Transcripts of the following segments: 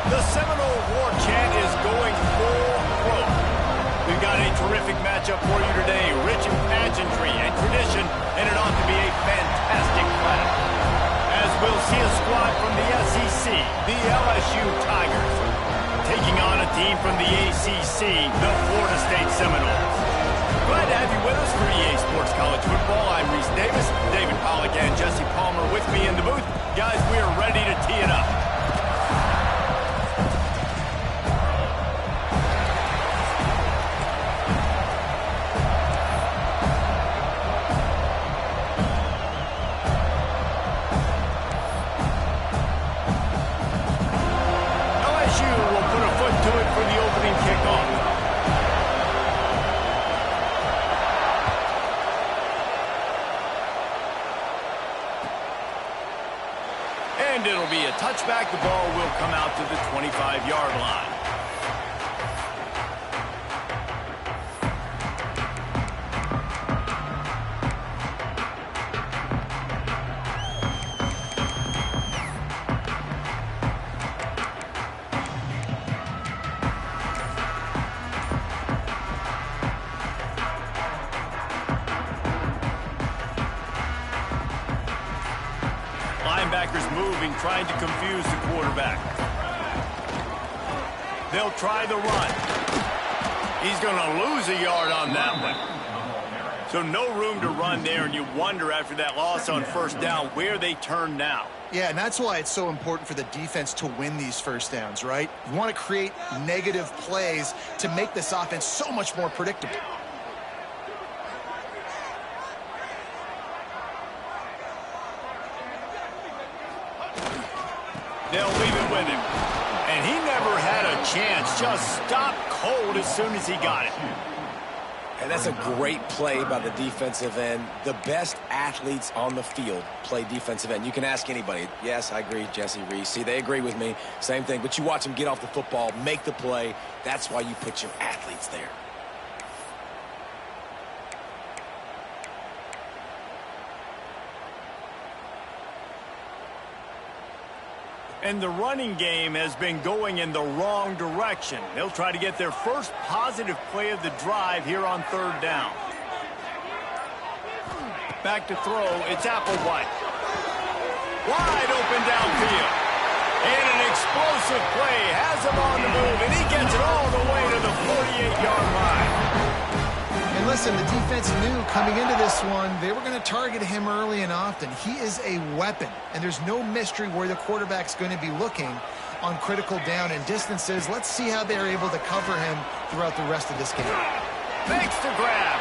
The Seminole War chant is going full throat. We've got a terrific matchup for you today, rich in pageantry and tradition, and it ought to be a fantastic fight. As we'll see a squad from the SEC, the LSU Tigers, taking on a team from the ACC, the Florida State Seminoles. Glad to have you with us for EA Sports College Football. I'm Reese Davis, David Pollack and Jesse Palmer with me in the booth. Guys, we are ready to tee it up. LSU will put a foot to it for the opening kickoff. And it'll be a touchback. The ball will come out to the 25-yard line. Linebackers moving, trying to confuse the quarterback. They'll try the run. He's going to lose a yard on that one. So no room to run there, and you wonder after that loss on first down where they turn now. Yeah, and that's why it's so important for the defense to win these first downs, right? You want to create negative plays to make this offense so much more predictable. They'll leave it with him. And he never had a chance. Just stopped cold as soon as he got it. And that's a great play by the defensive end. The best athletes on the field play defensive end. You can ask anybody. Yes, I agree, Jesse, Reese. See, they agree with me. Same thing. But you watch them get off the football, make the play. That's why you put your athletes there. And the running game has been going in the wrong direction. They'll try to get their first positive play of the drive here on third down. Back to throw. It's Applewhite. Wide open downfield. And an explosive play has him on the move, and he gets it all the way to the 48-yard line. And listen, the defense knew coming into this one, they were going to target him early and often. He is a weapon, and there's no mystery where the quarterback's going to be looking on critical down and distances. Let's see how they're able to cover him throughout the rest of this game. Makes the grab.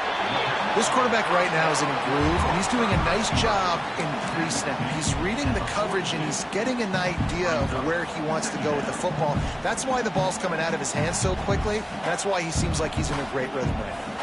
This quarterback right now is in a groove, and he's doing a nice job in 3-snap. He's reading the coverage, and he's getting an idea of where he wants to go with the football. That's why the ball's coming out of his hands so quickly. That's why he seems like he's in a great rhythm right now.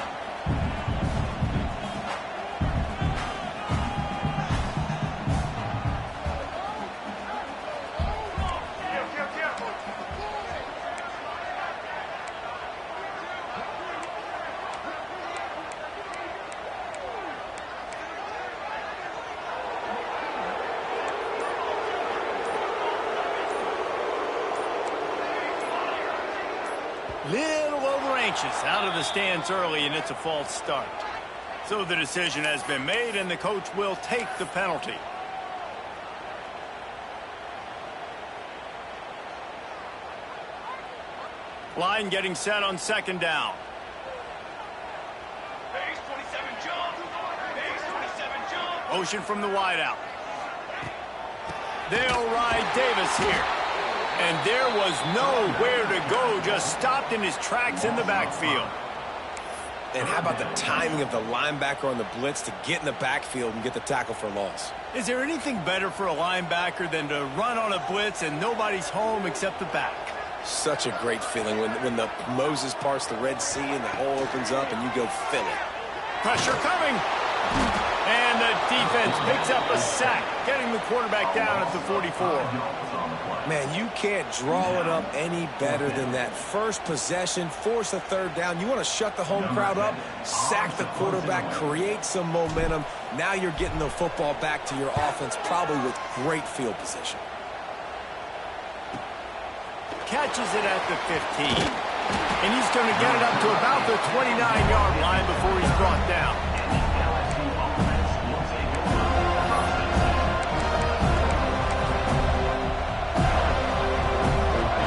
Little over anxious, out of the stands early, and it's a false start. So the decision has been made, and the coach will take the penalty. Line getting set on second down. Base 27 jump. Base 27 jump. Motion from the wideout. They'll ride Davis here. And there was nowhere to go, just stopped in his tracks in the backfield. And how about the timing of the linebacker on the blitz to get in the backfield and get the tackle for loss? Is there anything better for a linebacker than to run on a blitz and nobody's home except the back? Such a great feeling when the Moses parts the Red Sea and the hole opens up and you go fill it. Pressure coming. And the defense picks up a sack, getting the quarterback down at the 44. Man, you can't draw it up any better than that. First possession, force a third down. You want to shut the home crowd up, sack the quarterback, create some momentum. Now you're getting the football back to your offense, probably with great field position. catches it at the 15. And he's going to get it up to about the 29-yard line before he's brought down.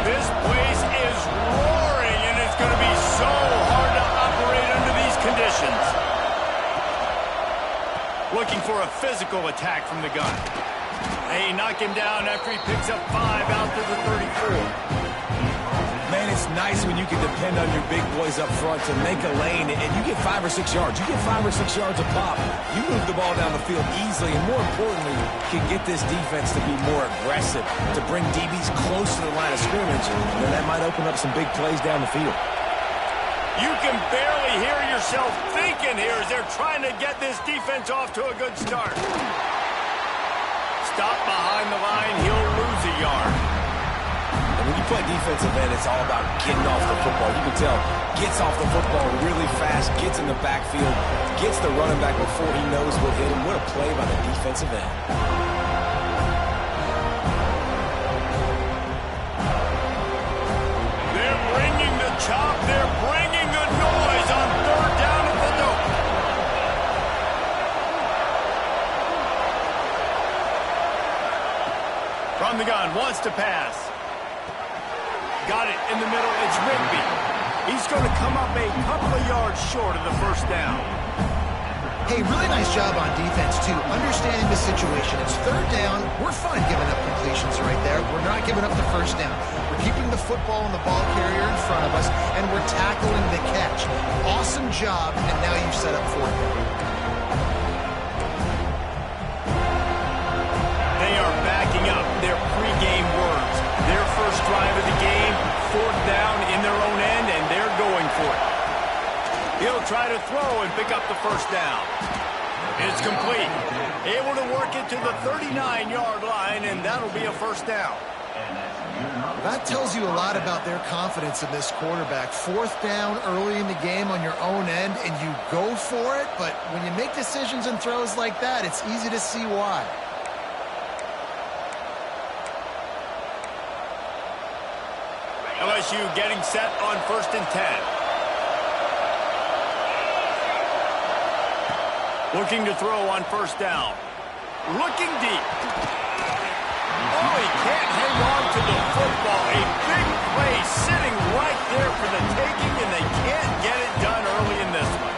This place is roaring, and it's going to be so hard to operate under these conditions. Looking for a physical attack from the gun. They knock him down after he picks up 5 out to the 34. Man, it's nice when you can depend on your big boys up front to make a lane, and you get 5 or 6 yards. You get 5 or 6 yards a pop. You move the ball down the field easily, and more importantly, can get this defense to be more aggressive, to bring DBs close to the line of scrimmage, and then that might open up some big plays down the field. You can barely hear yourself thinking here as they're trying to get this defense off to a good start. Stop behind the line, he'll lose a yard. And when you play defensive end, it's all about getting off the football. You can tell, gets off the football really fast, gets in the backfield, gets the running back before he knows what hit him. What a play by the defensive end. They're bringing the chop, they're bringing the noise on 3rd down at the dope. From the gun, wants to pass. Got it in the middle, it's Rigby. He's going to come up a couple of yards short of the 1st down. Hey, really nice job on defense, too. Understanding the situation. It's 3rd down. We're fine giving up completions right there. We're not giving up the 1st down. We're keeping the football and the ball carrier in front of us, and we're tackling the catch. Awesome job, and now you've set up 4th down. They are backing up their pregame words. Their first drive of the game, 4th down in their own end, and they're going for it. He'll try to throw and pick up the 1st down. It's complete. Able to work it to the 39-yard line, and that'll be a 1st down. That tells you a lot about their confidence in this quarterback. 4th down early in the game on your own end, and you go for it, but when you make decisions and throws like that, it's easy to see why. LSU getting set on 1st and 10. Looking to throw on 1st down. Looking deep. Oh, he can't hang on to the football. A big play sitting right there for the taking, and they can't get it done early in this one.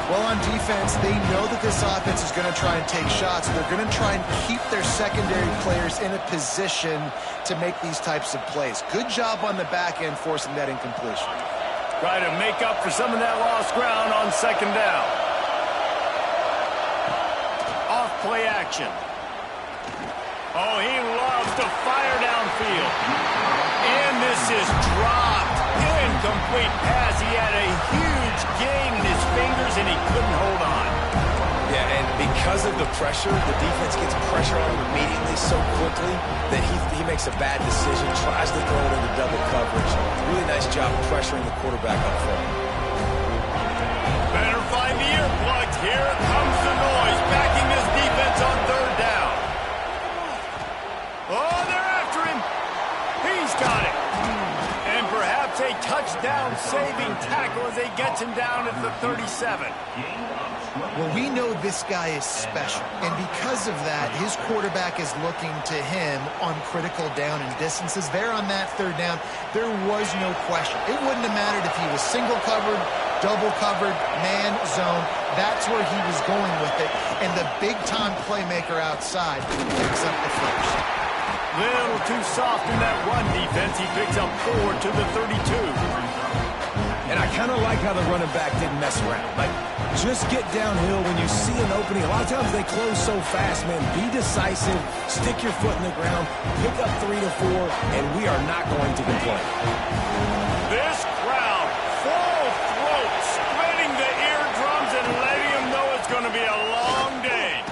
Well, on defense, they know that this offense is going to try and take shots. They're going to try and keep their secondary players in a position to make these types of plays. Good job on the back end forcing that incompletion. Try to make up for some of that lost ground on 2nd down. Off play action. Oh, he loves to fire downfield. And this is dropped. Incomplete pass. He had a huge gain in his fingers, and he couldn't hold on. Yeah, and because of the pressure, the defense gets pressure on him immediately so quickly that he makes a bad decision, tries to throw it into double coverage. Really nice job pressuring the quarterback up front. Better find the earplugs. Here comes the noise, backing this defense on 3rd down. Oh, they're after him. He's got it. And perhaps a touchdown-saving tackle as they get him down at the 37. Well, we know this guy is special, and because of that, his quarterback is looking to him on critical down and distances. There on that 3rd down, there was no question. It wouldn't have mattered if he was single covered, double covered, man, zone. That's where he was going with it, and the big-time playmaker outside picks up the 1st. Little too soft in that run defense. He picks up 4 to the 32. And I kind of like how the running back didn't mess around. Like, just get downhill when you see an opening. A lot of times they close so fast, man. Be decisive, stick your foot in the ground, pick up 3 to 4, and we are not going to complain. This crowd, full throat, splitting the eardrums and letting them know it's going to be a long day.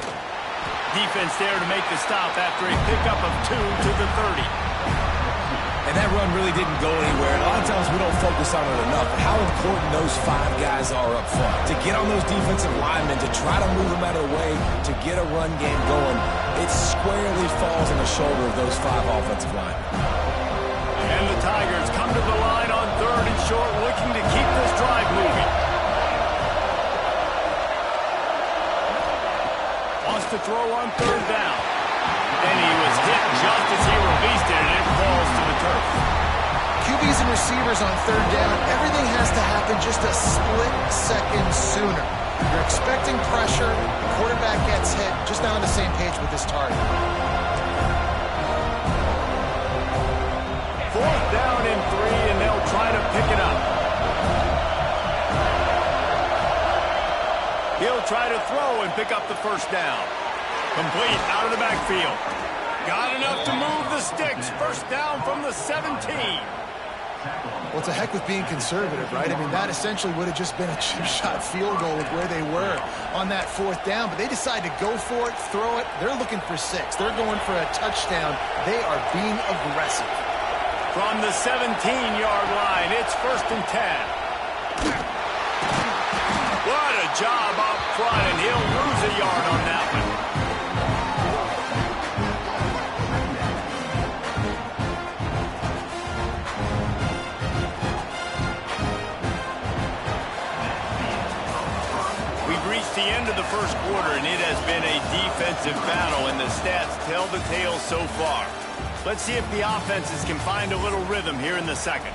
Defense there to make the stop after a pickup of 2 to the 30. And that run really didn't go anywhere. And a lot of times we don't focus on it enough, but how important those 5 guys are up front. To get on those defensive linemen, to try to move them out of the way, to get a run game going, it squarely falls on the shoulder of those 5 offensive linemen. And the Tigers on third down. And he was hit just as he released it, and it falls to the turf. QBs and receivers on third down, everything has to happen just a split second sooner. You're expecting pressure, the quarterback gets hit, just not on the same page with this target. Fourth down and 3, and they'll try to pick it up. He'll try to throw and pick up the first down. Complete out of the backfield. Got enough to move the sticks. First down from the 17. Well, it's a heck with being conservative, right? I mean, that essentially would have just been a chip shot field goal with where they were on that fourth down. But they decide to go for it, throw it. They're looking for 6. They're going for a touchdown. They are being aggressive. From the 17-yard line, it's first and 10. What a job up front, and he'll lose a yard on that one. We've reached the end of the first quarter, and it has been a defensive battle, and the stats tell the tale so far. Let's see if the offenses can find a little rhythm here in the second.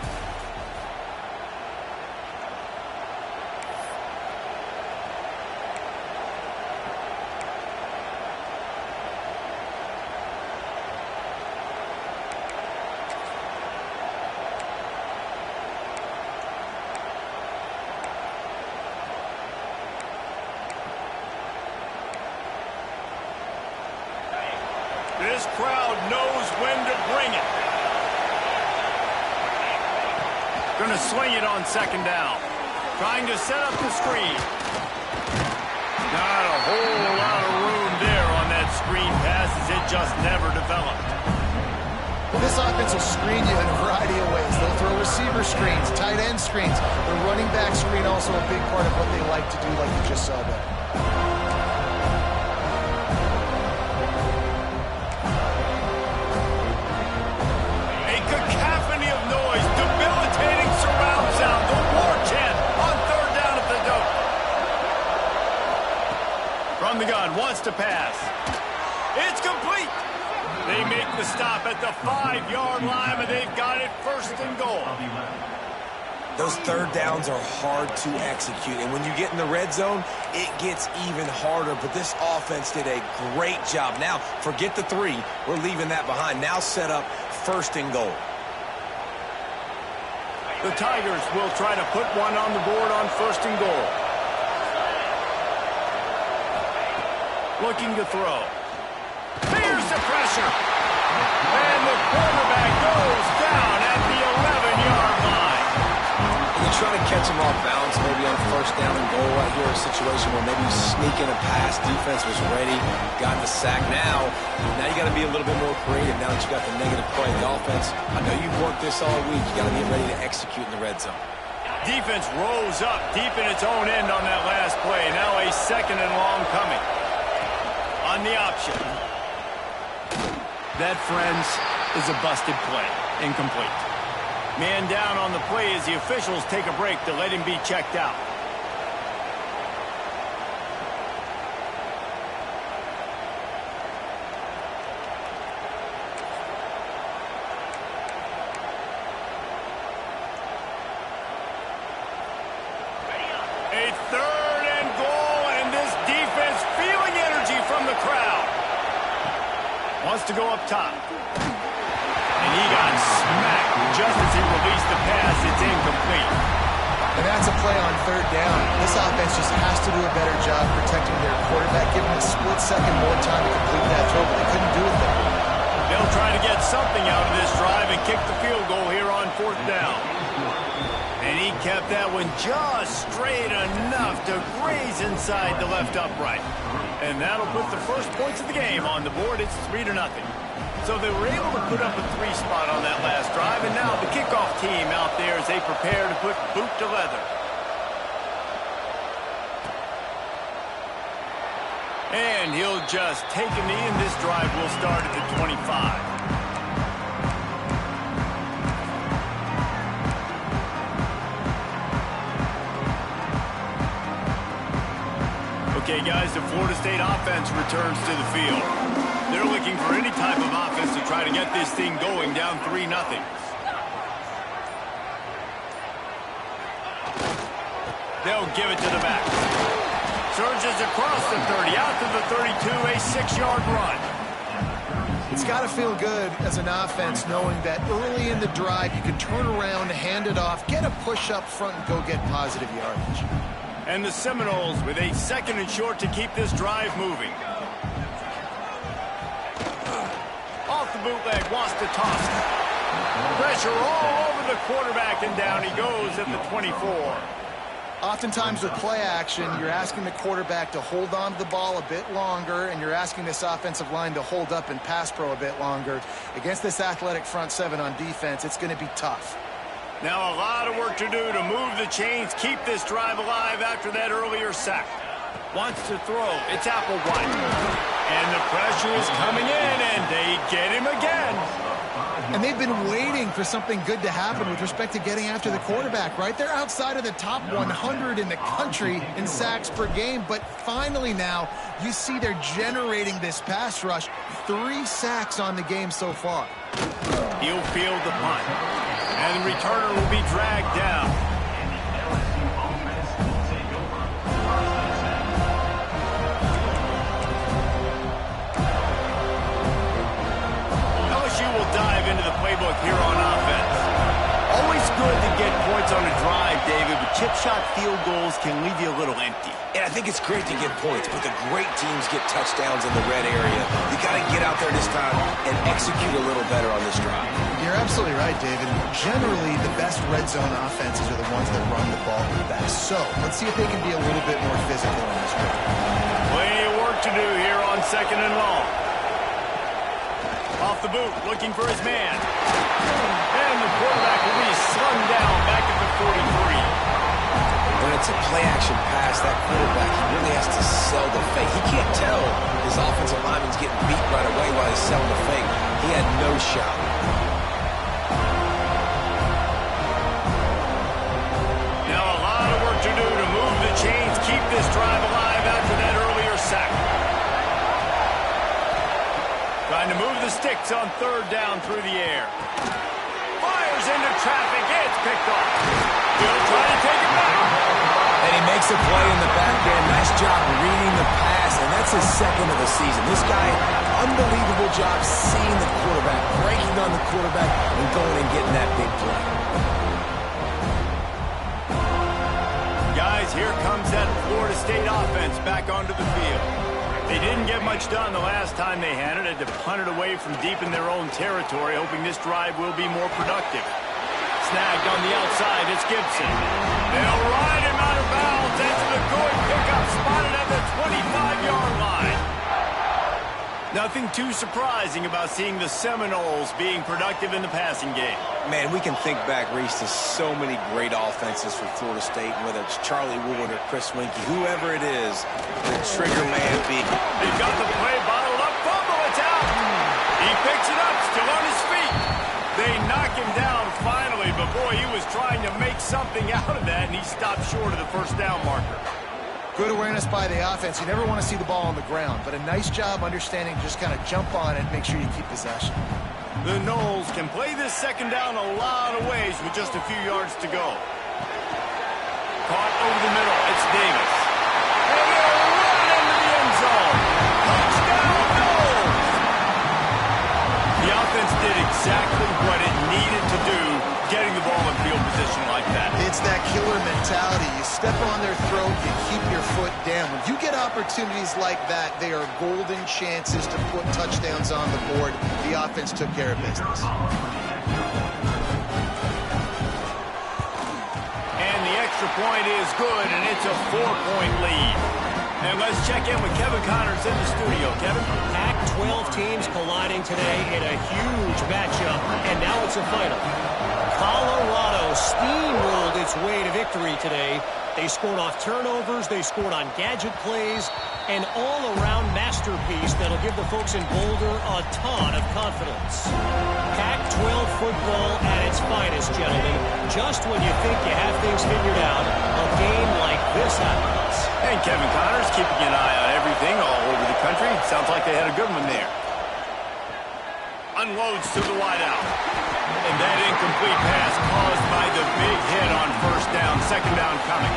This crowd knows when to bring it. Going to swing it on second down. Trying to set up the screen. Not a whole lot of room there on that screen pass as it just never developed. Well, this offense will screen you in a variety of ways. They'll throw receiver screens, tight end screens. The running back screen also a big part of what they like to do, like you just saw there. From the gun, wants to pass. It's complete. They make the stop at the 5-yard line, but they've got it first and goal. Those third downs are hard to execute, and when you get in the red zone, it gets even harder, but this offense did a great job. Now, forget the 3. We're leaving that behind. Now set up first and goal. The Tigers will try to put one on the board on first and goal. Looking to throw. There's the pressure. And the quarterback goes down at the 11-yard line. And you try to catch him off balance, maybe on first down and goal right here, a situation where maybe you sneak in a pass, defense was ready, got the sack. Now you got to be a little bit more creative now that you got the negative play. The offense, I know you've worked this all week. You got to get ready to execute in the red zone. Defense rose up deep in its own end on that last play. Now a second and long coming. On the option. That, friends, is a busted play. Incomplete. Man down on the play as the officials take a break to let him be checked out. A third and goal, and this defense feeling energy from the crowd. Wants to go up top. And he got smacked just as he released the pass. It's incomplete. And that's a play on third down. This offense just has to do a better job protecting their quarterback, giving a split second more time to complete that throw, but they couldn't do it there. They'll try to get something out of this drive and kick the field goal here on fourth down. And he kept that one just straight enough to graze inside the left upright. And that'll put the first points of the game on the board. It's 3-0. So they were able to put up a 3 spot on that last drive, and now the kickoff team out there as they prepare to put boot to leather. And he'll just take a knee, and this drive will start at the 25. Okay, Hey, guys, the Florida State offense returns to the field. They're looking for any type of offense to try to get this thing going down 3-0. They'll give it to the back. Surges across the 30, out to the 32, a 6-yard run. It's got to feel good as an offense knowing that early in the drive you can turn around, hand it off, get a push up front, and go get positive yardage. And the Seminoles with a 2nd and short to keep this drive moving. Off the bootleg, wants to toss it. Pressure all over the quarterback, and down he goes at the 24. Oftentimes with play action, you're asking the quarterback to hold on to the ball a bit longer, and you're asking this offensive line to hold up in pass pro a bit longer. Against this athletic front seven on defense, it's going to be tough. Now a lot of work to do to move the chains, keep this drive alive after that earlier sack. Wants to throw. It's Applewhite. And the pressure is coming in, and they get him again. And they've been waiting for something good to happen with respect to getting after the quarterback, right? They're outside of the top 100 in the country in sacks per game, but finally now you see they're generating this pass rush. 3 sacks on the game so far. He'll field the punt, and the returner will be dragged down. LSU will dive into the playbook here on offense. Always good to get points on a drive, David, but chip shot field goals can leave you a little empty. And I think it's great to get points, but the great teams get touchdowns in the red area. You got to get out there this time and execute a little better on this drive. You're absolutely right, David. Generally, the best red zone offenses are the ones that run the ball the best. So let's see if they can be a little bit more physical in this one. Plenty of work to do here on 2nd and long. Off the boot, looking for his man. And the quarterback will be slung down back at the 43. When it's a play-action pass, that quarterback really has to sell the fake. He can't tell his offensive lineman's getting beat right away while he's selling the fake. He had no shot. Now a lot of work to do to move the chains, keep this drive alive after that earlier sack. Trying to move the sticks on 3rd down through the air. Fires into traffic. It's picked off. He'll try to take it back. And he makes a play in the back end. Nice job reading the pass, and that's his 2nd of the season. This guy, unbelievable job seeing the quarterback, breaking on the quarterback, and going and getting that big play. Guys, here comes that Florida State offense back onto the field. They didn't get much done the last time they had it. Had to punt it away from deep in their own territory, hoping this drive will be more productive. Snagged on the outside, it's Gibson. They'll ride him out of bounds. That's the good pickup, spotted at the 25-yard line. Nothing too surprising about seeing the Seminoles being productive in the passing game. Man, we can think back, Reese, to so many great offenses for Florida State, whether it's Charlie Wood or Chris Winkie, whoever it is, the trigger man being. They've got the play bottled up, fumble, it's out. He picks it up, still on his feet. They knock him down finally, but boy, he was trying to make something out of that, and he stopped short of the 1st down marker. Good awareness by the offense. You never want to see the ball on the ground, but a nice job understanding to just kind of jump on it and make sure you keep possession. The Noles can play this 2nd down a lot of ways with just a few yards to go. Caught over the middle. It's Davis. And they'll run into the end zone. Touchdown, Noles! The offense did exactly what it needed to do, getting the ball in field position like that. It's that killer mentality. You step on their throat, you keep your foot down. When you get opportunities like that, they are golden chances to put touchdowns on the board. The offense took care of business. And the extra point is good, and it's a 4-point lead. And let's check in with Kevin Connors in the studio. Kevin? Pac-12 teams colliding today in a huge matchup, and now it's a final. Colorado steamrolled its way to victory today. They scored off turnovers, they scored on gadget plays, an all-around masterpiece that'll give the folks in Boulder a ton of confidence. Pac-12 football at its finest, gentlemen. Just when you think you have things figured out, a game like this happens. And Kevin Connors keeping an eye on everything all over the country. Sounds like they had a good one there. Unloads to the wideout. And that incomplete pass caused by the big hit on first down. Second down coming.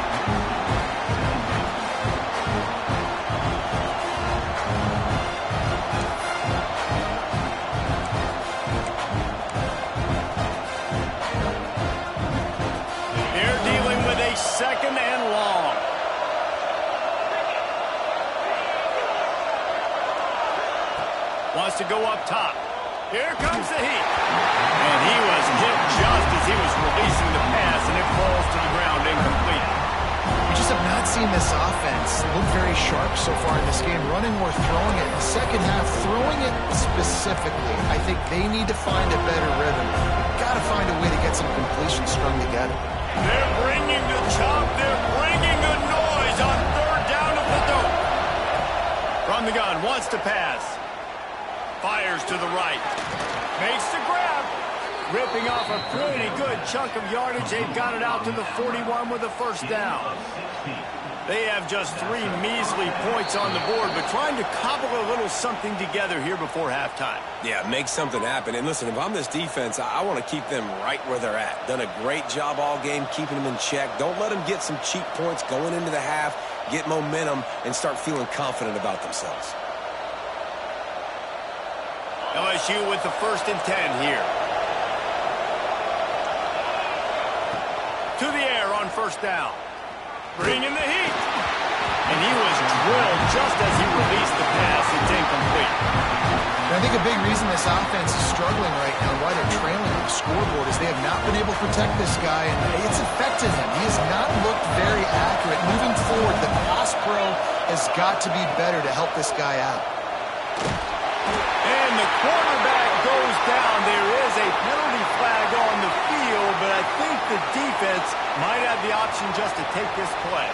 They're dealing with a second and long. Wants to go up top. Here comes the heat. And he was hit just as he was releasing the pass, and it falls to the ground incomplete. We just have not seen this offense look very sharp so far in this game, running or throwing it. In the second half, throwing it specifically, I think they need to find a better rhythm. They've got to find a way to get some completions strung together. They're bringing the chop. They're bringing the noise on third down of the dope. From the gun, wants to pass. Fires to the right. Makes the grab. Ripping off a pretty good chunk of yardage. They've got it out to the 41 with a first down. They have just 3 measly points on the board, but trying to cobble a little something together here before halftime. Yeah, make something happen. And listen, if I'm this defense, I want to keep them right where they're at. Done a great job all game keeping them in check. Don't let them get some cheap points going into the half, get momentum, and start feeling confident about themselves. LSU with the 1st and 10 here. To the air on first down. Bringing the heat. And he was drilled just as he released the pass. It's incomplete. And I think a big reason this offense is struggling right now, why they're trailing on the scoreboard, is they have not been able to protect this guy, and it's affected him. He has not looked very accurate. Moving forward, the pass pro has got to be better to help this guy out. And the quarterback goes down. There is a penalty flag on the field, but I think the defense might have the option just to take this play.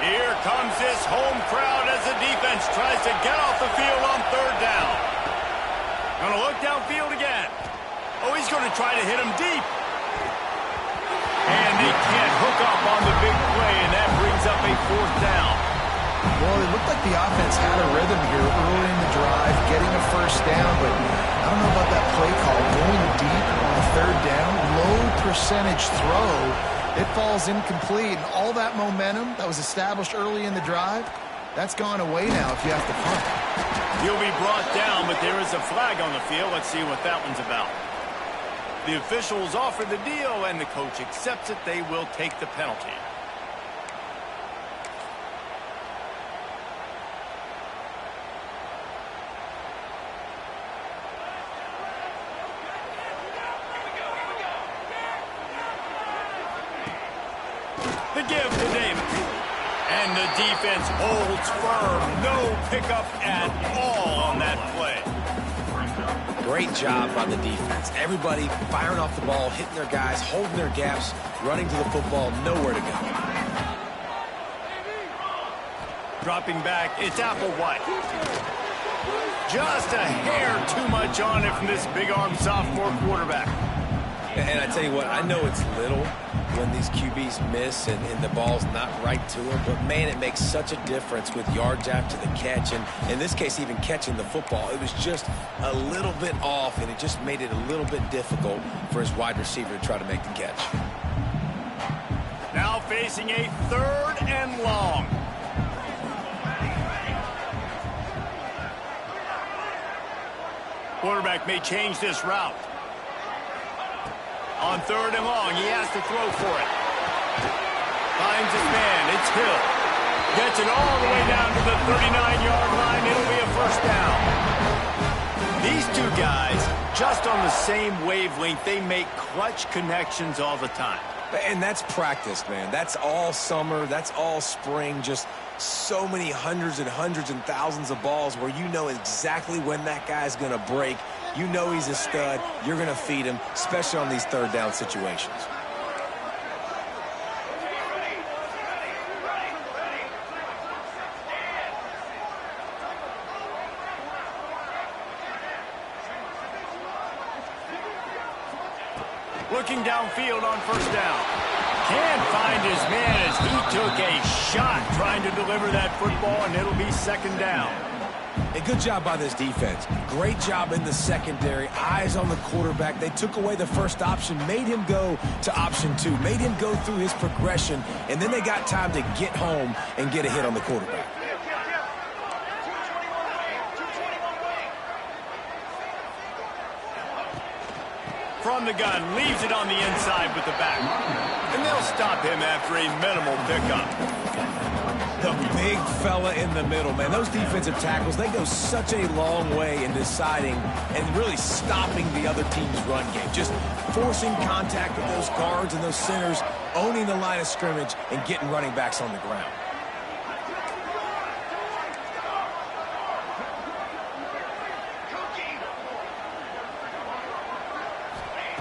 Here comes this home crowd as the defense tries to get off the field on third down. Going to look downfield again. Oh, he's going to try to hit him deep. And they can't hook up on the big play, and that brings up a fourth down. Well, it looked like the offense had a rhythm here early in the drive, getting a first down, but I don't know about that play call. Going deep on third down, low percentage throw, it falls incomplete. And all that momentum that was established early in the drive, that's gone away now if you have to punt. He'll be brought down, but there is a flag on the field. Let's see what that one's about. The officials offer the deal, and the coach accepts it. They will take the penalty. The give to Davis. And the defense holds firm. No pickup at all on that play. Great job by the defense. Everybody firing off the ball, hitting their guys, holding their gaps, running to the football, nowhere to go. Dropping back, it's Applewhite. Just a hair too much on it from this big-armed sophomore quarterback. And I tell you what, I know it's little when these QBs miss and the ball's not right to them, but man, it makes such a difference with yards after the catch, and in this case, even catching the football. It was just a little bit off, and it just made it a little bit difficult for his wide receiver to try to make the catch. Now facing a third and long. Quarterback may change this route. On third and long, he has to throw for it. Finds his man, it's Hill. Gets it all the way down to the 39-yard line. It'll be a first down. These two guys, just on the same wavelength, they make clutch connections all the time. And that's practice, man. That's all summer. That's all spring. Just so many hundreds and thousands of balls where you know exactly when that guy's going to break. You know he's a stud. You're going to feed him, especially on these third down situations. looking downfield on first down. Can't find his man as he took a shot trying to deliver that football, and it'll be second down. A good job by this defense. Great job in the secondary. Eyes on the quarterback. They took away the first option, made him go to option 2, made him go through his progression, and then they got time to get home and get a hit on the quarterback. From the gun, leaves it on the inside with the back. And they'll stop him after a minimal pickup. The big fella in the middle, man. Those defensive tackles, they go such a long way in deciding and really stopping the other team's run game. Just forcing contact with those guards and those centers, owning the line of scrimmage, and getting running backs on the ground.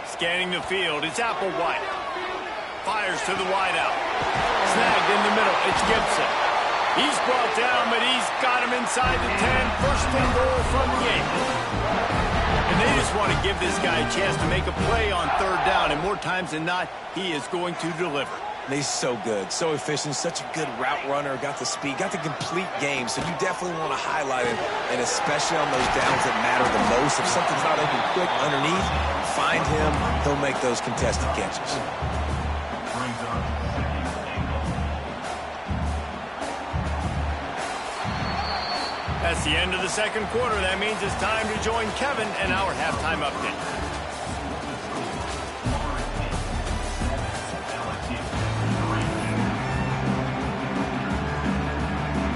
Scanning the field, it's Applewhite. Fires to the wideout. Snagged in the middle, it's Gibson. He's brought down, but he's got him inside the 10. First and goal from the 8. And they just want to give this guy a chance to make a play on third down, and more times than not, he is going to deliver. He's so good, so efficient, such a good route runner, got the speed, got the complete game, so you definitely want to highlight him, and especially on those downs that matter the most. If something's not open quick underneath, find him, he'll make those contested catches. That's the end of the second quarter. That means it's time to join Kevin and our halftime update.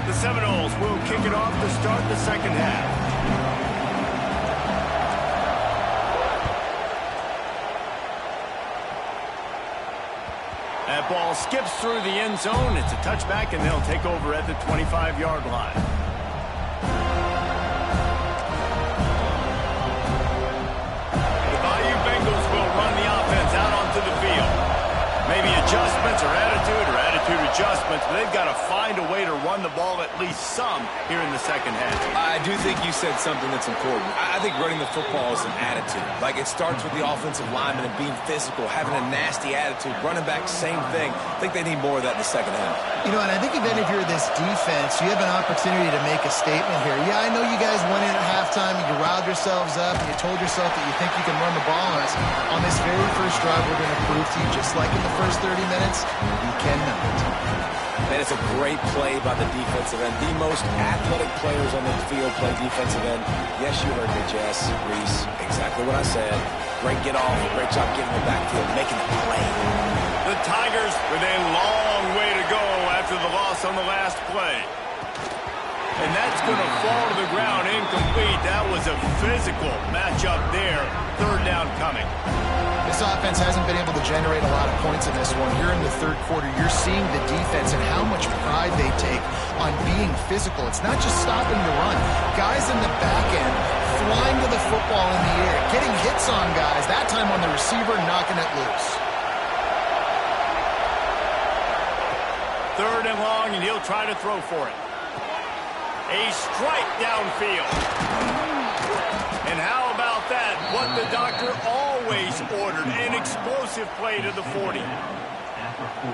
The Seminoles will kick it off to start the second half. That ball skips through the end zone. It's a touchback, and they'll take over at the 25-yard line. The Bayou Bengals will run the offense out onto the field. Maybe adjustments or attitude adjustments, but they've got to find a way to run the ball at least some here in the second half. I do think you said something that's important. I think running the football is an attitude. Like, it starts with the offensive lineman and being physical, having a nasty attitude. Running back, same thing. I think they need more of that in the second half. You know, and I think even if you're this defense, you have an opportunity to make a statement here. Yeah, I know you guys went in at halftime, and you riled yourselves up, and you told yourself that you think you can run the ball on us. On this very first drive, we're going to prove to you, just like in the first 30 minutes, you cannot. And it's a great play by the defensive end. The most athletic players on the field play defensive end. Yes, you heard me, Jess, Reese. Exactly what I said. Great get off. Great job getting the backfield, making the play. The Tigers with a long way to go after the loss on the last play. And that's going to fall to the ground incomplete. That was a physical matchup there. Third down coming. This offense hasn't been able to generate a lot of points in this one. Here in the third quarter, you're seeing the defense and how much pride they take on being physical. It's not just stopping the run. Guys in the back end flying to the football in the air, getting hits on guys, that time on the receiver, knocking it loose. Third and long, and he'll try to throw for it. A strike downfield. And how about that? What the doctor always ordered, an explosive play to the 40.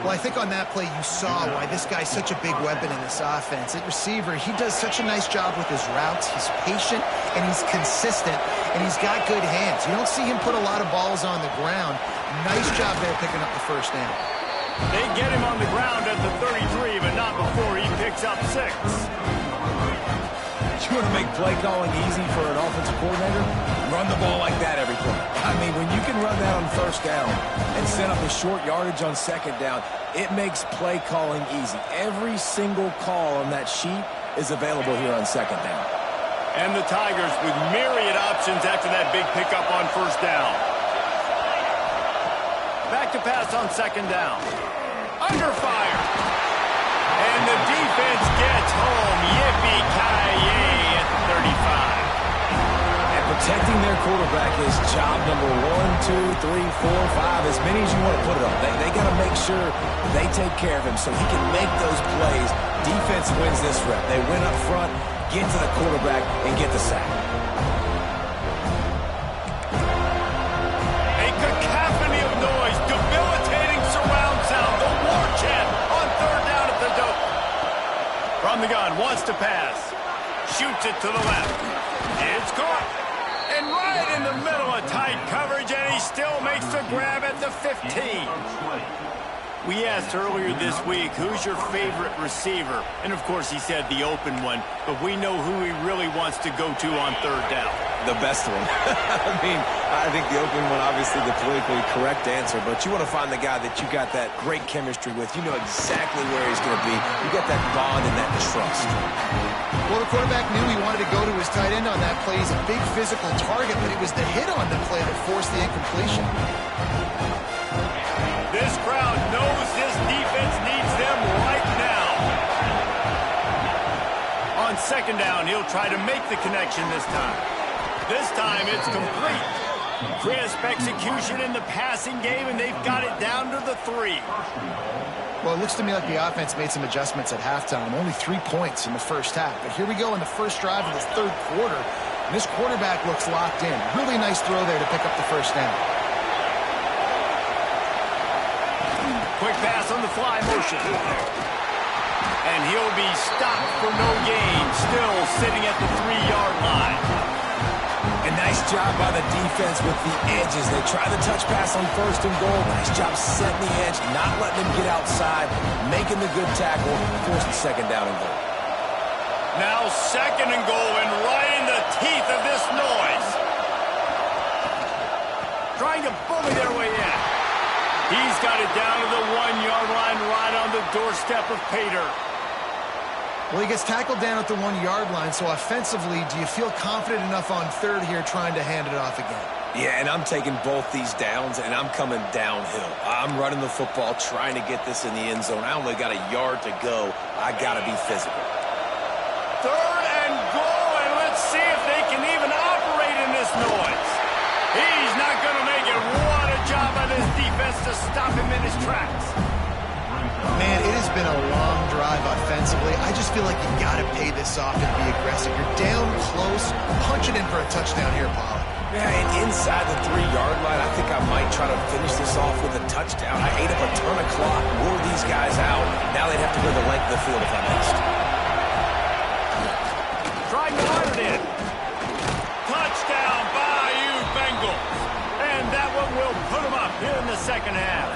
Well, I think on that play you saw why this guy's such a big weapon in this offense. At receiver, he does such a nice job with his routes. He's patient, and he's consistent, and he's got good hands. You don't see him put a lot of balls on the ground. Nice job there picking up the first down. They get him on the ground at the 33, but not before he picks up 6. You want to make play calling easy for an offensive coordinator? Run the ball like that every play. I mean, when you can run that on first down and set up a short yardage on second down, it makes play calling easy. Every single call on that sheet is available here on second down. And the Tigers with myriad options after that big pickup on first down. Back to pass on second down. Under fire. And the defense gets home. Yippee-ki-yay at the 35. And protecting their quarterback is job number 1, 2, 3, 4, 5, as many as you want to put it on. They got to make sure they take care of him so he can make those plays. Defense wins this rep. They win up front, get to the quarterback, and get the sack. A cacophony of noise the gun, wants to pass. Shoots it to the left. It's caught. And right in the middle of tight coverage, and he still makes the grab at the 15. We asked earlier this week, who's your favorite receiver? And, of course, he said the open one. But we know who he really wants to go to on third down. The best one. I think the open one, obviously the politically correct answer. But you want to find the guy that you got that great chemistry with. You know exactly where he's going to be. You got that bond and that trust. Well, the quarterback knew he wanted to go to his tight end on that play. He's a big physical target, but it was the hit on the play that forced the incompletion. This crowd knows this defense needs them right now. On second down, he'll try to make the connection this time. This time, it's complete. Crisp execution in the passing game, and they've got it down to the 3. Well, it looks to me like the offense made some adjustments at halftime. Only 3 points in the first half. But here we go in the first drive of this third quarter. And this quarterback looks locked in. Really nice throw there to pick up the first down. Quick pass on the fly motion. And he'll be stopped for no gain, still sitting at the 3-yard line. A nice job by the defense with the edges. They try the touch pass on first and goal. Nice job setting the edge, not letting them get outside, making the good tackle, force the second down and goal. Now second and goal, and right in the teeth of this noise. Trying to bully their way in. He's got it down to the 1-yard line, right on the doorstep of Pater. Well, he gets tackled down at the 1-yard line, so offensively, do you feel confident enough on third here trying to hand it off again? Yeah, and I'm taking both these downs, and I'm coming downhill. I'm running the football, trying to get this in the end zone. I only got a yard to go. I got to be physical. Third and goal, and let's see if they can even operate in this noise. He's not going to make it. What a job by this defense to stop him in his tracks. Man, it has been a long drive offensively. I just feel like you got to pay this off and be aggressive. You're down close. Punch it in for a touchdown here, Paul. Yeah, and inside the 3-yard line, I think I might try to finish this off with a touchdown. I ate up a ton of clock, wore these guys out. Now they'd have to go the length of the field if I missed. Trying to run it in. Touchdown, Bayou Bengals. And that one will put them up here in the second half.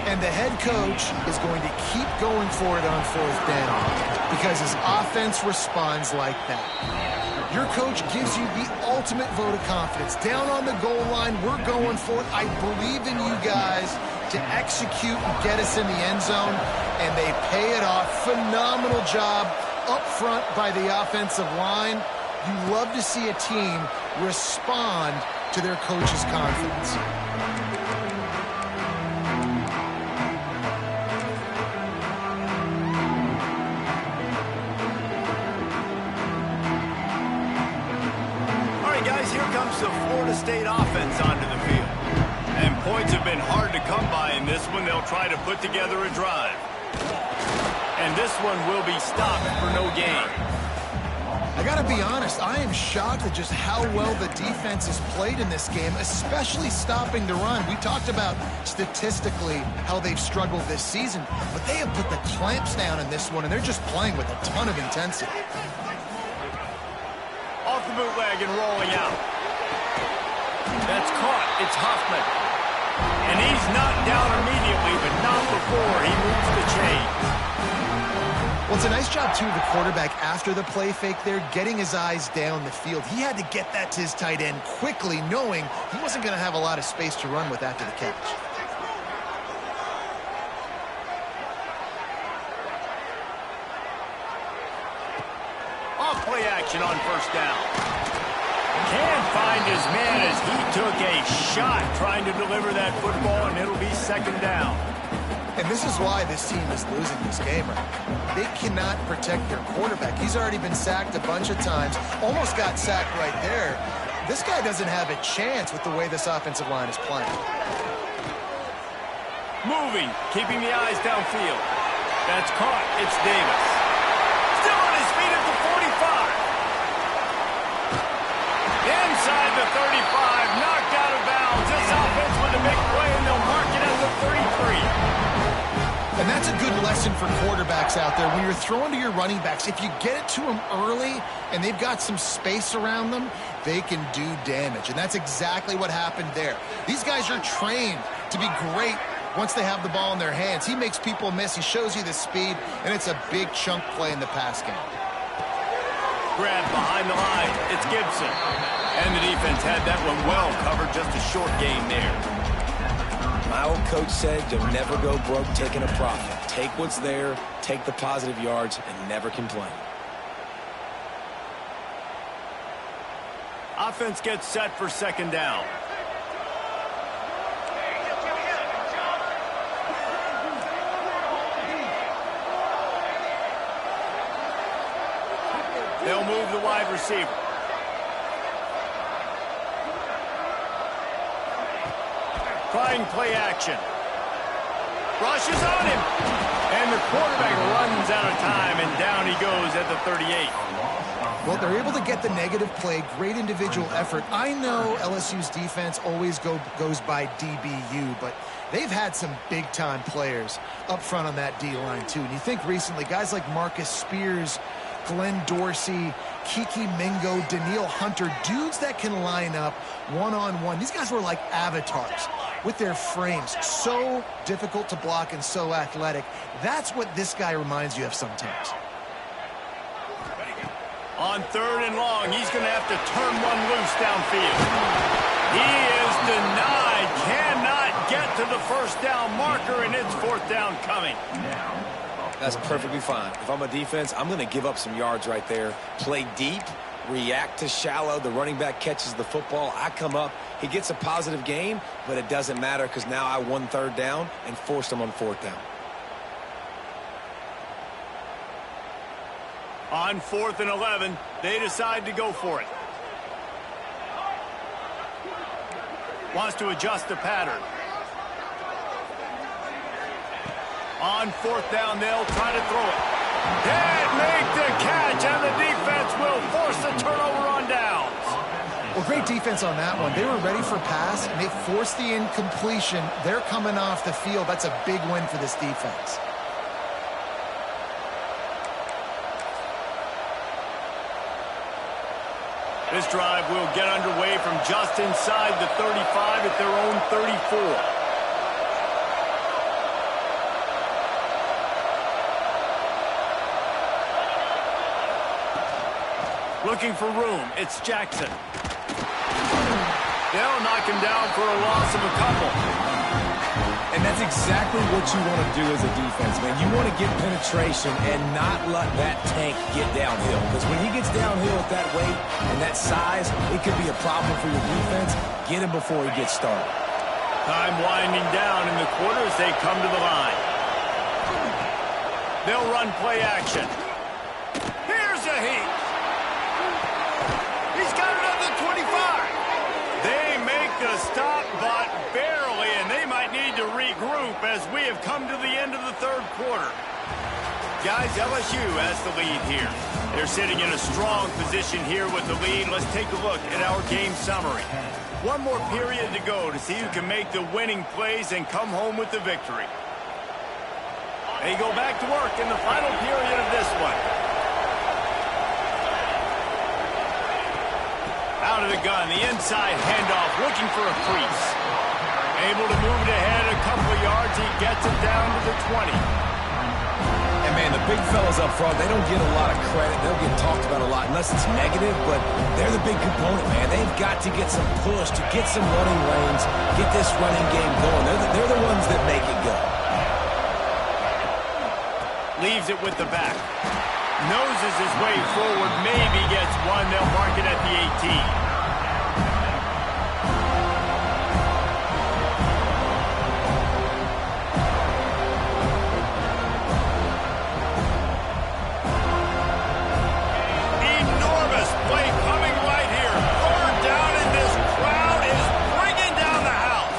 And the head coach is going to keep going for it on fourth down because his offense responds like that. Your coach gives you the ultimate vote of confidence. Down on the goal line, we're going for it. I believe in you guys to execute and get us in the end zone, and they pay it off. Phenomenal job up front by the offensive line. You love to see a team respond to their coach's confidence. The Florida State offense onto the field. And points have been hard to come by in this one. They'll try to put together a drive. And this one will be stopped for no gain. I got to be honest, I am shocked at just how well the defense has played in this game, especially stopping the run. We talked about statistically how they've struggled this season, but they have put the clamps down in this one, and they're just playing with a ton of intensity. Off the bootleg and rolling out. That's caught. It's Huffman. And he's knocked down immediately, but not before he moves the chains. Well, it's a nice job, too, of the quarterback after the play fake there, getting his eyes down the field. He had to get that to his tight end quickly, knowing he wasn't going to have a lot of space to run with after the catch. Off play action on first down. Can't find his man as he took a shot trying to deliver that football, and it'll be second down. And this is why this team is losing this game right now. They cannot protect their quarterback. He's already been sacked a bunch of times, almost got sacked right there. This guy doesn't have a chance with the way this offensive line is playing. Moving, keeping the eyes downfield. That's caught. It's Davis. Still on his feet at the 45. Inside the 35, knocked out of bounds. This offense with a big play, and they'll mark it at the 33. And that's that's a good lesson for quarterbacks out there. When you're throwing to your running backs, if you get it to them early and they've got some space around them, they can do damage. And that's exactly what happened there. These guys are trained to be great once they have the ball in their hands. He makes people miss. He shows you the speed, and it's a big chunk play in the pass game. Grab behind the line. It's Gibson. And the defense had that one well covered. Just a short gain there. My old coach said you'll never go broke taking a profit. Take what's there, take the positive yards, and never complain. Offense gets set for second down. They'll move the wide receiver. Trying play action. Rushes on him. And the quarterback runs out of time, and down he goes at the 38. Well, they're able to get the negative play, great individual effort. I know LSU's defense always goes by DBU, but they've had some big-time players up front on that D-line, too. And you think recently, guys like Marcus Spears, Glenn Dorsey, Kiki Mingo, Daniil Hunter, dudes that can line up one-on-one. These guys were like avatars with their frames. So difficult to block and so athletic. That's what this guy reminds you of sometimes. On third and long, he's going to have to turn one loose downfield. He is denied. Cannot get to the first down marker, and it's fourth down coming. That's perfectly fine. If I'm a defense, I'm going to give up some yards right there. Play deep, react to shallow. The running back catches the football. I come up. He gets a positive gain, but it doesn't matter because now I won third down and forced him on fourth down. On 4th and 11, they decide to go for it. Wants to adjust the pattern. On 4th down, they'll try to throw it. Can't make the catch, and the defense will force the turnover on downs. Well, great defense on that one. They were ready for pass, and they forced the incompletion. They're coming off the field. That's a big win for this defense. This drive will get underway from just inside the 35 at their own 34. Looking for room. It's Jackson. They'll knock him down for a loss of a couple. And that's exactly what you want to do as a defense, man. You want to get penetration and not let that tank get downhill. Because when he gets downhill at that weight and that size, it could be a problem for your defense. Get him before he gets started. Time winding down in the quarter as they come to the line. They'll run play action. Here's a heat. He's got it at the 25. They make the stop, but barely, and they might need to regroup as we have come to the end of the third quarter. Guys, LSU has the lead here. They're sitting in a strong position here with the lead. Let's take a look at our game summary. One more period to go to see who can make the winning plays and come home with the victory. They go back to work in the final period of this one. Out of the gun, the inside handoff, looking for a crease. Able to move it ahead a couple of yards. He gets it down to the 20. And, man, the big fellas up front, they don't get a lot of credit. They'll get talked about a lot unless it's negative, but they're the big component, man. They've got to get some push, to get some running lanes, get this running game going. They're the ones that make it go. Leaves it with the back. Noses his way forward, maybe gets one. They'll mark it at the 18. Enormous play coming right here. Third down, and this crowd is bringing down the house.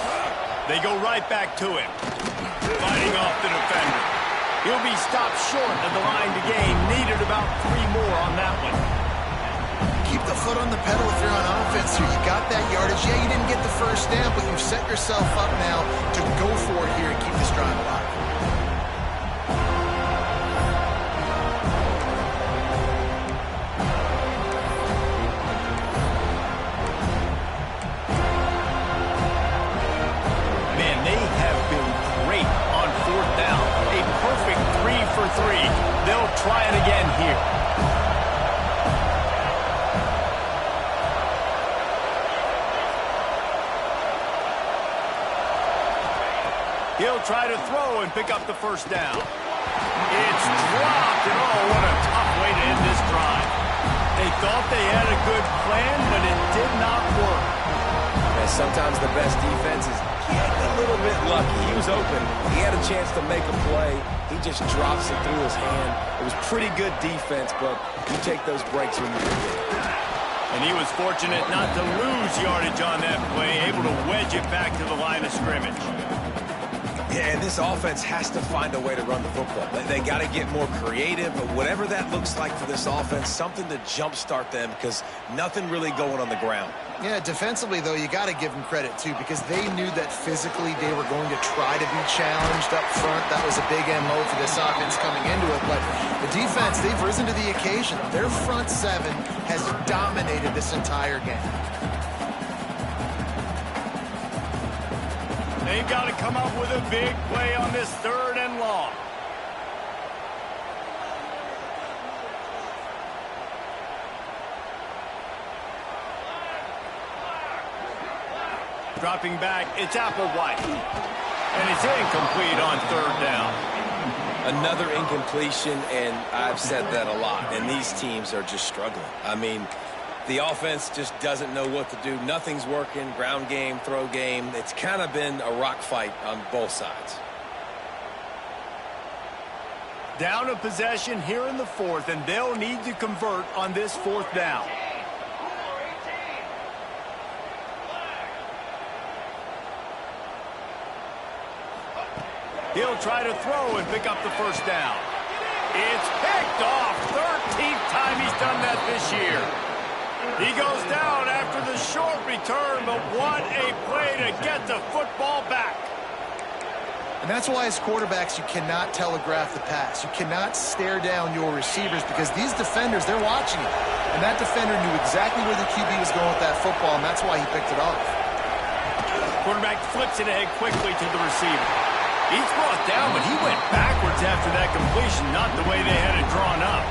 They go right back to him. Fighting off the defender. He'll be stopped short of the line to gain. Needed about 3 more on that one. Keep the foot on the pedal if you're on offense here. You got that yardage. Yeah, you didn't get the first down, but you've set yourself up now to go for it here and keep this drive alive. throw and pick up the first down. It's dropped, and oh, what a tough way to end this drive. They thought they had a good plan, but it did not work. And sometimes the best defense is getting a little bit lucky. He was open. He had a chance to make a play. He just drops it through his hand. It was pretty good defense, but you take those breaks when you can get it. And he was fortunate not to lose yardage on that play, able to wedge it back to the line of scrimmage. Yeah, and this offense has to find a way to run the football. They got to get more creative, but whatever that looks like for this offense, something to jumpstart them because nothing really going on the ground. Yeah, defensively, though, you got to give them credit, too, because they knew that physically they were going to try to be challenged up front. That was a big MO for this offense coming into it. But the defense, they've risen to the occasion. Their front seven has dominated this entire game. They've got to come up with a big play on this 3rd and long. Dropping back, it's Applewhite. And it's incomplete on 3rd down. Another incompletion, and I've said that a lot, and these teams are just struggling. I mean, the offense just doesn't know what to do. Nothing's working. Ground game, throw game. It's kind of been a rock fight on both sides. Down a possession here in the 4th, and they'll need to convert on this 4th down. He'll try to throw and pick up the first down. It's picked off. 13th time he's done that this year. He goes down after the short return, but what a play to get the football back. And that's why as quarterbacks you cannot telegraph the pass. You cannot stare down your receivers because these defenders, they're watching it. And that defender knew exactly where the QB was going with that football, and that's why he picked it off. Quarterback flips it ahead quickly to the receiver. He's brought down, but he went backwards after that completion, not the way they had it drawn up.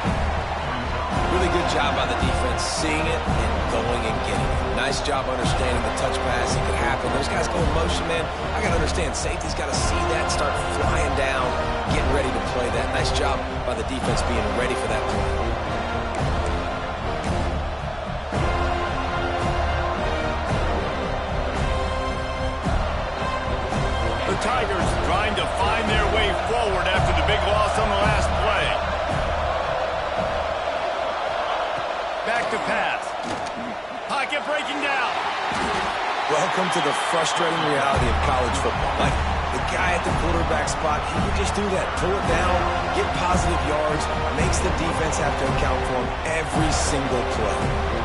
Really good job by the defense, seeing it and going and getting it. Nice job understanding the touch pass. It could happen. Those guys go in motion, man. I got to understand, safety's got to see that, start flying down, getting ready to play that. Nice job by the defense being ready for that play. The Tigers trying to find their way forward after the big loss on the last play. Back to pass. Pocket breaking down. Welcome to the frustrating reality of college football. Like, the guy at the quarterback spot, he would just do that. Pull it down, get positive yards, makes the defense have to account for him every single play.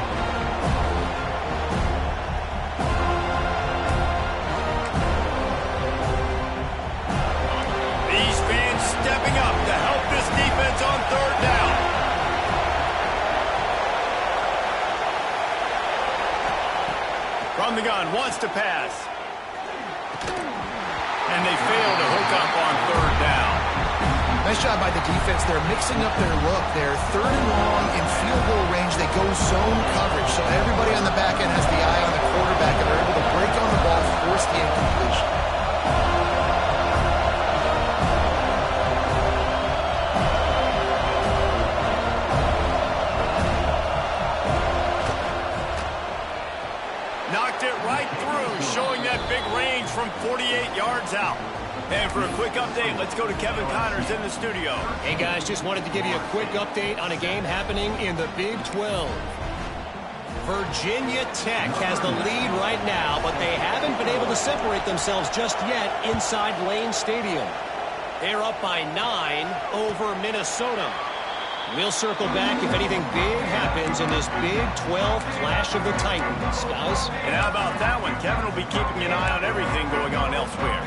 Stepping up to help this defense on 3rd down. From the gun, wants to pass. And they fail to hook up on 3rd down. Nice job by the defense. They're mixing up their look. They're 3rd and long in field goal range. They go zone coverage. So everybody on the back end has the eye on the quarterback, and they're able to break on the ball, force the incompletion. Showing that big range from 48 yards out. And for a quick update, let's go to Kevin Connors in the studio. Hey, guys, just wanted to give you a quick update on a game happening in the Big 12. Virginia Tech has the lead right now, but they haven't been able to separate themselves just yet inside Lane Stadium. They're up by 9 over Minnesota. We'll circle back if anything big happens in this Big 12 clash of the Titans, guys. And how about that one? Kevin will be keeping an eye on everything going on elsewhere.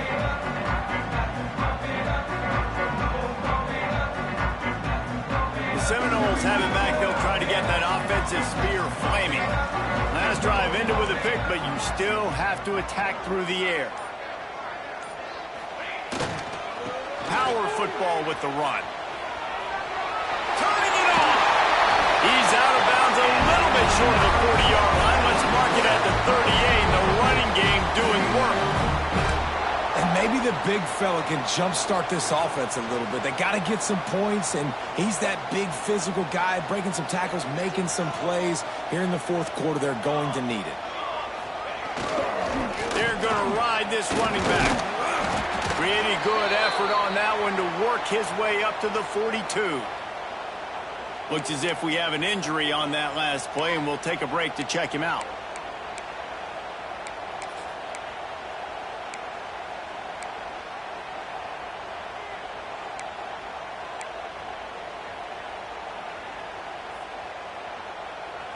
The Seminoles have it back. They'll try to get that offensive spear flaming. Last drive ended with a pick, but you still have to attack through the air. Power football with the run. He's out of bounds a little bit short of the 40-yard line. Let's mark it at the 38. The running game doing work. And Maybe the big fella can jumpstart this offense a little bit. They got to get some points, and he's that big physical guy, breaking some tackles, making some plays. Here in the fourth quarter, they're going to need it. They're going to ride this running back. Pretty good effort on that one to work his way up to the 42. Looks as if we have an injury on that last play, and we'll take a break to check him out.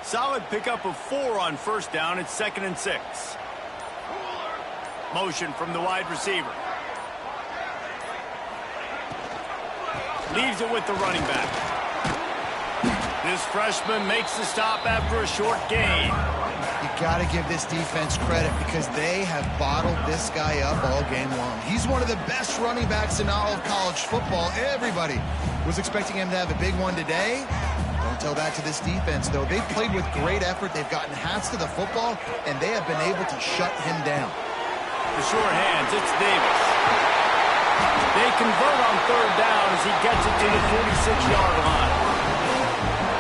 Solid pickup of 4 on first down. It's 2nd and 6. Motion from the wide receiver. Leaves it with the running back. This freshman makes the stop after a short gain. You got to give this defense credit because they have bottled this guy up all game long. He's one of the best running backs in all of college football. Everybody was expecting him to have a big one today. Don't tell that to this defense, though. They've played with great effort. They've gotten hats to the football, and they have been able to shut him down. The sure hands, it's Davis. They convert on 3rd down as he gets it to the 46-yard line.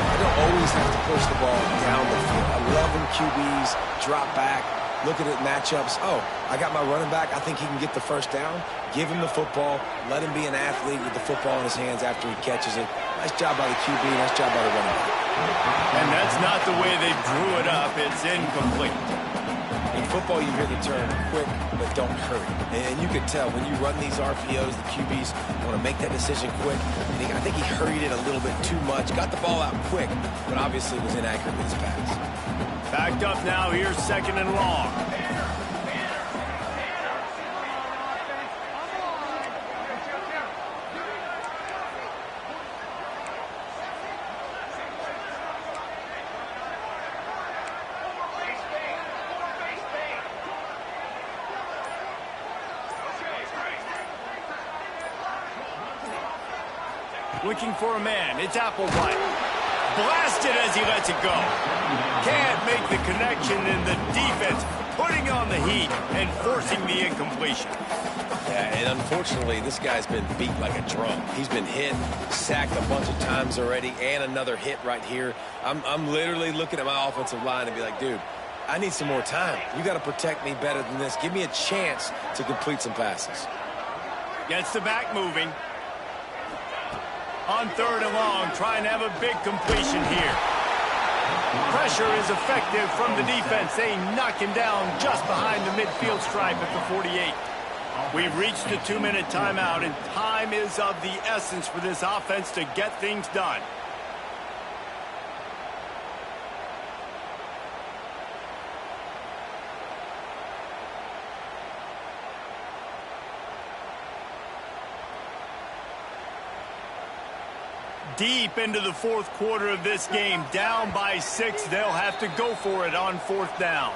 I don't always have to push the ball down the field. I love when QBs drop back, look at it matchups. Oh, I got my running back. I think he can get the first down. Give him the football. Let him be an athlete with the football in his hands after he catches it. Nice job by the QB. Nice job by the running back. And that's not the way they drew it up. It's incomplete. In football, you hear the term quick, but don't hurry. And you can tell when you run these RPOs, the QBs want to make that decision quick. I think he hurried it a little bit too much. Got the ball out quick, but obviously was inaccurate with his pass. Backed up now. Here's 2nd and long. Looking for a man. It's Applewhite. Blasted as he lets it go. Can't make the connection, and the defense putting on the heat and forcing the incompletion. Yeah, and unfortunately, this guy's been beat like a drum. He's been hit, sacked a bunch of times already, and another hit right here. I'm literally looking at my offensive line and be like, dude, I need some more time. You got to protect me better than this. Give me a chance to complete some passes. Gets the back moving. On 3rd and long, trying to have a big completion here. Pressure is effective from the defense. They knock him down just behind the midfield stripe at the 48. We've reached the 2-minute timeout, and time is of the essence for this offense to get things done. Deep into the 4th quarter of this game, down by 6. They'll have to go for it on 4th down.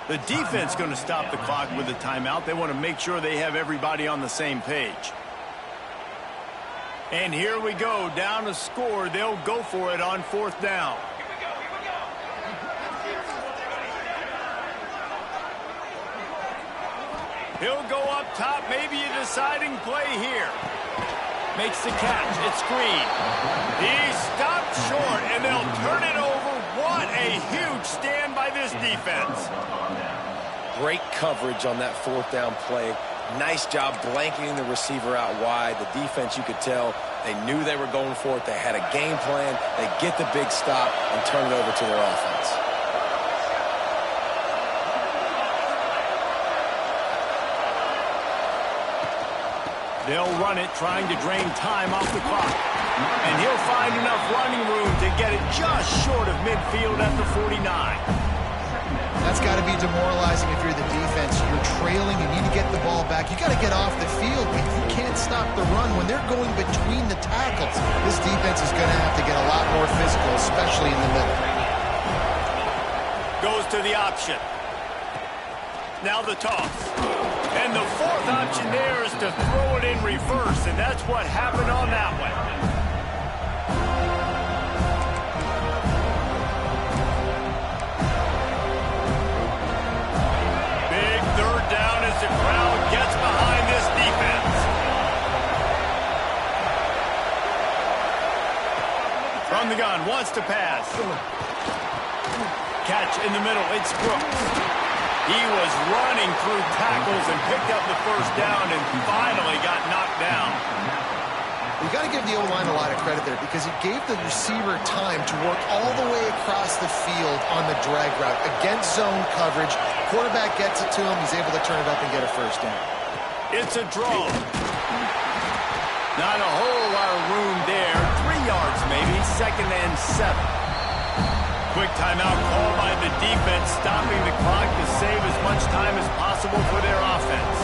The defense going to stop the clock with a timeout. They want to make sure they have everybody on the same page. And here we go, down to score. They'll go for it on 4th down. He'll go up top, maybe a deciding play here. Makes the catch. It's screen. He's stopped short, and they'll turn it over. What a huge stand by this defense. Great coverage on that 4th down play. Nice job blanketing the receiver out wide. The defense, you could tell, they knew they were going for it. They had a game plan. They get the big stop and turn it over to their offense. They'll run it, trying to drain time off the clock. And he'll find enough running room to get it just short of midfield at the 49. That's got to be demoralizing if you're the defense. You're trailing, you need to get the ball back. You got to get off the field, but you can't stop the run. When they're going between the tackles, this defense is going to have to get a lot more physical, especially in the middle. Goes to the option. Now the toss. And the 4th option there is to throw it in reverse, and that's what happened on that one. Big 3rd down as the crowd gets behind this From the gun, wants to pass. Catch in the middle, it's Brooks. He was running through tackles and picked up the first down and finally got knocked down. You got to give the O-line a lot of credit there because it gave the receiver time to work all the way across the field on the drag route against zone coverage. Quarterback gets it to him. He's able to turn it up and get a first down. It's a draw. Not a whole lot of room there. 3 yards maybe, 2nd and 7. Quick timeout call by the defense, stopping the clock to save as much time as possible for their offense.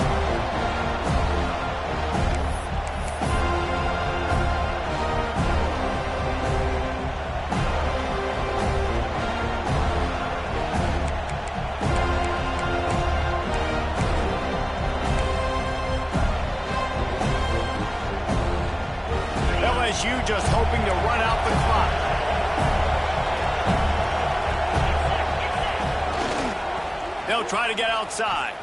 LSU just hoping to run out the clock. They'll try to get outside.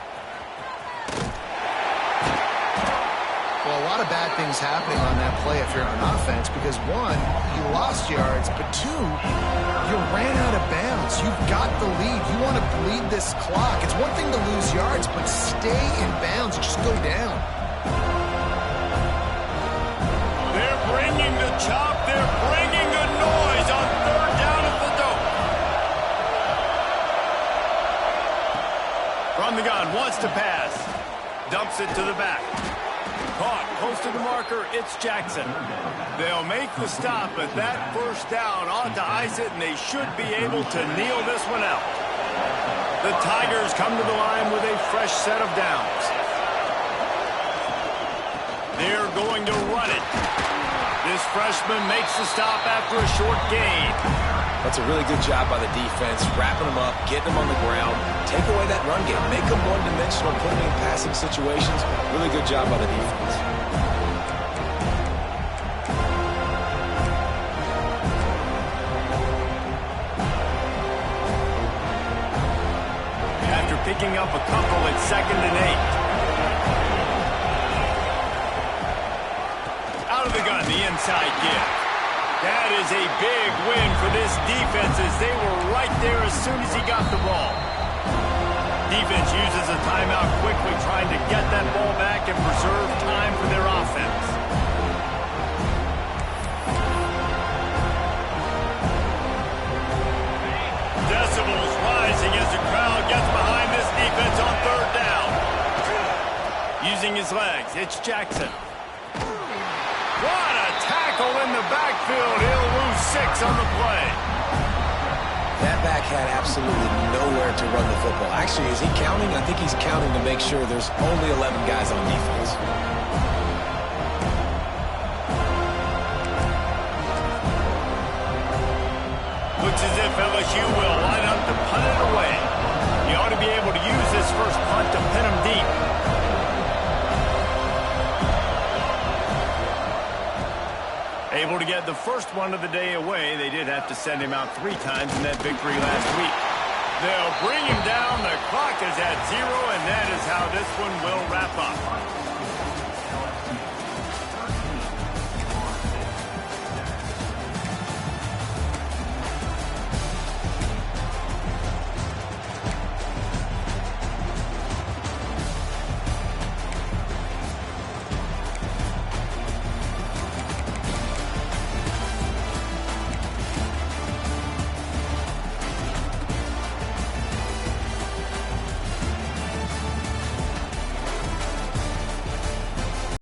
Well, a lot of bad things happening on that play if you're on offense because, one, you lost yards, but two, you ran out of bounds. You've got the lead. You want to bleed this clock. It's one thing to lose yards, but stay in bounds. Just go down. They're bringing the chop. They're bringing the noise on 3rd down at the dope. From the gun, wants to pass. Dumps it to the back. Caught, close to the marker, it's Jackson. They'll make the stop, but that first down ought to ice it, and they should be able to kneel this one out. The Tigers come to the line with a fresh set of downs. They're going to run it. This freshman makes the stop after a short gain. That's a really good job by the defense, wrapping them up, getting them on the ground, take away that run game, make them one-dimensional, put them in passing situations. Really good job by the defense. After picking up a couple, it's 2nd and 8. Out of the gun, the inside give. That is a big win for this defense as they were right there as soon as he got the ball. Defense uses a timeout quickly, trying to get that ball back and preserve time for their offense. Decibels rising as the crowd gets behind this defense on 3rd down. Using his legs, it's Jackson. What a tackle in the backfield. He'll lose 6 on the play. That back had absolutely nowhere to run the football. Actually, is he counting? I think he's counting to make sure there's only 11 guys on defense. Looks as if LSU will line up to punt it away. You ought to be able to use this first punt to pin him deep. Able to get the first one of the day away. They did have to send him out 3 times in that victory last week. They'll bring him down. The clock is at 0, and that is how this one will wrap up.